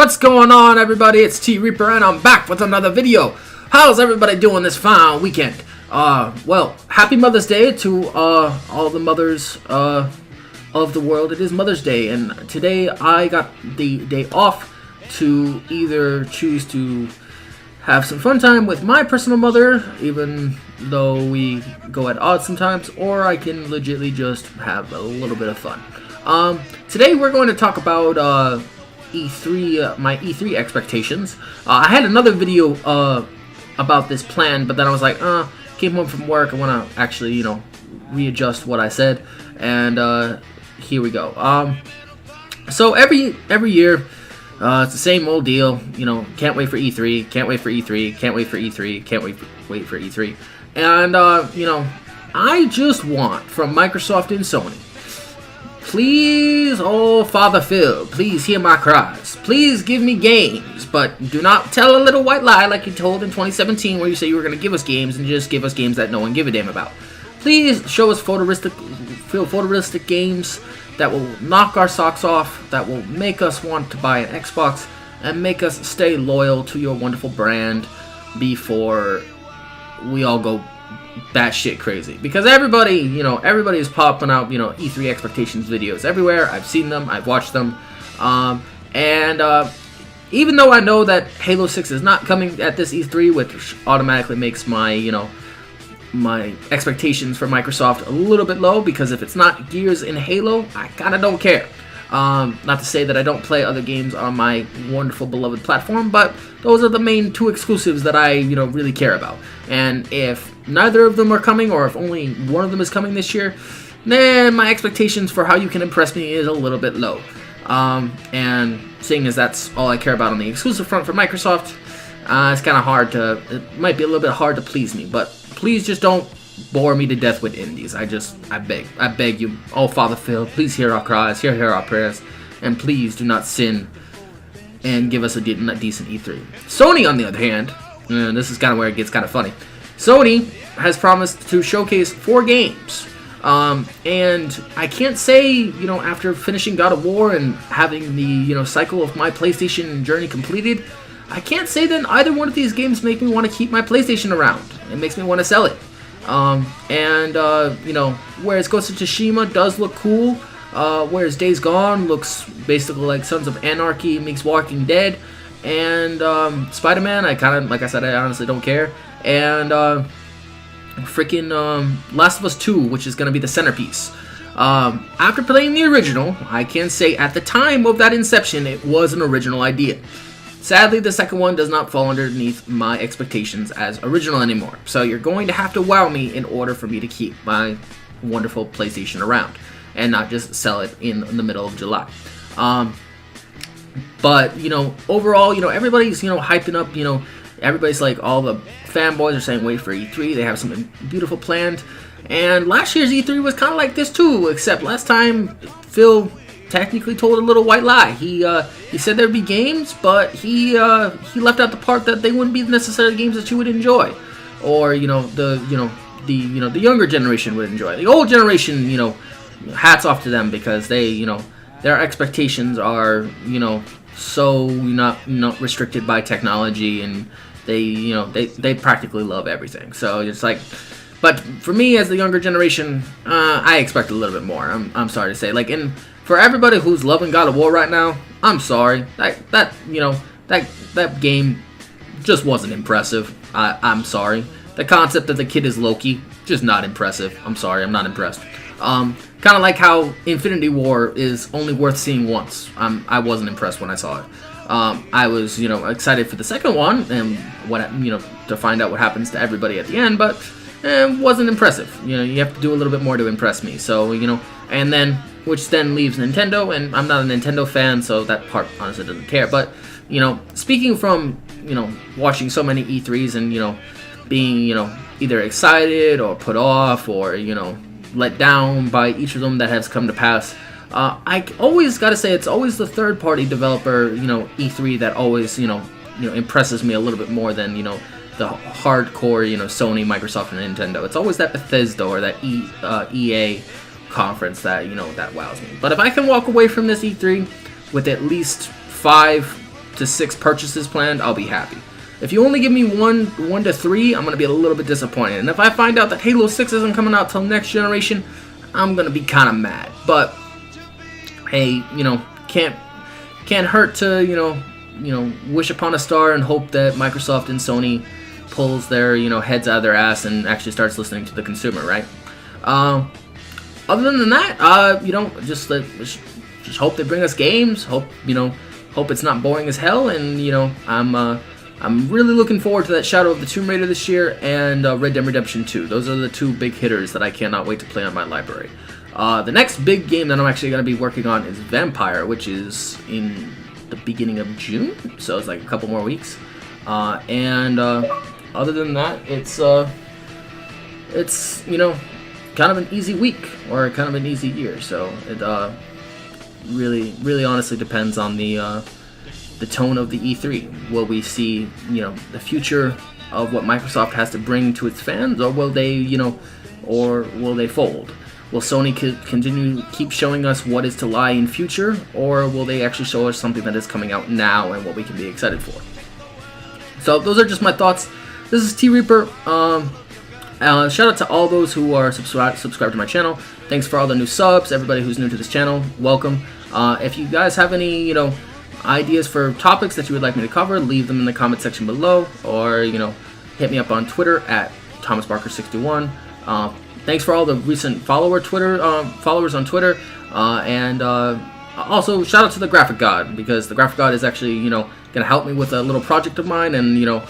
What's going on, everybody? It's T Reaper and I'm back with another video. How's everybody doing this fine weekend? Well, happy Mother's Day to all the mothers of the world. It is Mother's Day, and today I got the day off to either choose to have some fun time with my personal mother, even though we go at odds sometimes, or I can legitimately just have a little bit of fun. Today we're going to talk about E3, my E3 expectations. I had another video about this plan, but then I was like, came home from work, I want to actually, readjust what I said, and here we go. So every year, it's the same old deal, can't wait for E3, can't wait for E3, can't wait for E3, can't wait for E3, and I just want from Microsoft and Sony, please, oh Father Phil, please hear my cries. Please give me games, but do not tell a little white lie like you told in 2017 where you said you were going to give us games and just give us games that no one give a damn about. Please show us photorealistic games that will knock our socks off, that will make us want to buy an Xbox, and make us stay loyal to your wonderful brand before we all go batshit crazy. Because everybody is popping out, E3 expectations videos everywhere. I've seen them, I've watched them, and even though I know that Halo 6 is not coming at this E3, which automatically makes my, my expectations for Microsoft a little bit low, because if it's not Gears and Halo, I kinda don't care. Not to say that I don't play other games on my wonderful beloved platform, but those are the main two exclusives that I, really care about. And if neither of them are coming, or if only one of them is coming this year, then my expectations for how you can impress me is a little bit low. And seeing as that's all I care about on the exclusive front for Microsoft, it's kind of hard to, it might be a little bit hard to please me, but please just don't bore me to death with indies. I beg you, oh Father Phil, please hear our cries, hear our prayers, and please do not sin and give us a decent E3. Sony, on the other hand, and this is kind of where it gets kind of funny, Sony has promised to showcase 4 games. And I can't say, after finishing God of War and having the, cycle of my PlayStation journey completed, I can't say that either one of these games make me want to keep my PlayStation around. It makes me want to sell it. Whereas Ghost of Tsushima does look cool, whereas Days Gone looks basically like Sons of Anarchy meets Walking Dead, and Spider-Man, like I said, I honestly don't care, and freaking Last of Us 2, which is going to be the centerpiece. After playing the original, I can say at the time of that inception, it was an original idea. Sadly, the second one does not fall underneath my expectations as original anymore. So you're going to have to wow me in order for me to keep my wonderful PlayStation around and not just sell it in the middle of July. But, overall, everybody's, hyping up, everybody's like, all the fanboys are saying wait for E3, they have something beautiful planned. And last year's E3 was kind of like this too, except last time Phil technically told a little white lie. He said there'd be games, but he left out the part that they wouldn't be necessarily games that you would enjoy, or the younger generation would enjoy. The old generation, hats off to them, because they their expectations are so not restricted by technology, and they practically love everything. So it's like, but for me as the younger generation, I expect a little bit more. I'm sorry to say, for everybody who's loving God of War right now, I'm sorry. That game just wasn't impressive. I'm sorry. The concept that the kid is Loki, just not impressive. I'm sorry, I'm not impressed. Kind of like how Infinity War is only worth seeing once. I wasn't impressed when I saw it. I was, excited for the second one and to find out what happens to everybody at the end, but it wasn't impressive. You have to do a little bit more to impress me. So, and then, which then leaves Nintendo, and I'm not a Nintendo fan, so that part honestly doesn't care. But, speaking from, watching so many E3s and, being, either excited or put off or, let down by each of them that has come to pass, I always gotta say it's always the third-party developer, E3 that always, impresses me a little bit more than, the hardcore, Sony, Microsoft, and Nintendo. It's always that Bethesda or that EA conference that, that wows me. But if I can walk away from this E3 with at least 5 to 6 purchases planned, I'll be happy. If you only give me 1 to 3, I'm going to be a little bit disappointed. And if I find out that Halo 6 isn't coming out till next generation, I'm going to be kind of mad. But, hey, you know, can't hurt to, you know, wish upon a star and hope that Microsoft and Sony pulls their, you know, heads out of their ass and actually starts listening to the consumer, right? Other than that, you know, just hope they bring us games. Hope it's not boring as hell. And you know, I'm really looking forward to that Shadow of the Tomb Raider this year and Red Dead Redemption 2. Those are the 2 big hitters that I cannot wait to play on my library. The next big game that I'm actually going to be working on is Vampire, which is in the beginning of June, so it's like a couple more weeks. Other than that, it's you know, kind of an easy week or kind of an easy year. So it really honestly depends on the tone of the E3. Will we see, you know, the future of what Microsoft has to bring to its fans, or will they, you know, or will they fold? Will Sony continue to keep showing us what is to lie in future, or will they actually show us something that is coming out now and what we can be excited for? So those are just my thoughts. This is T Reaper. Shout out to all those who are subscribed to my channel. Thanks for all the new subs. Everybody who's new to this channel, welcome. If you guys have any, you know, ideas for topics that you would like me to cover, leave them in the comment section below, or you know, hit me up on Twitter at ThomasBarker61. Thanks for all the recent followers on Twitter, and also shout out to the Graphic God, because the Graphic God is actually, you know, gonna help me with a little project of mine. And you know,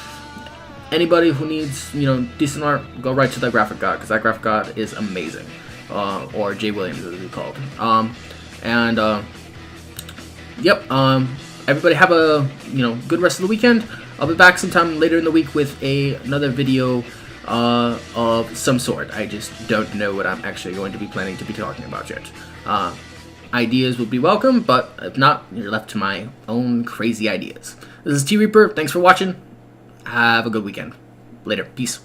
anybody who needs, you know, decent art, go right to the Graphic God, because that Graphic God is amazing. Or Jay Williams as he's called. Yep. Everybody have a, you know, good rest of the weekend. I'll be back sometime later in the week with another video of some sort. I just don't know what I'm actually going to be planning to be talking about yet. Ideas would be welcome, but if not, you're left to my own crazy ideas. This is T Reaper. Thanks for watching. Have a good weekend. Later. Peace.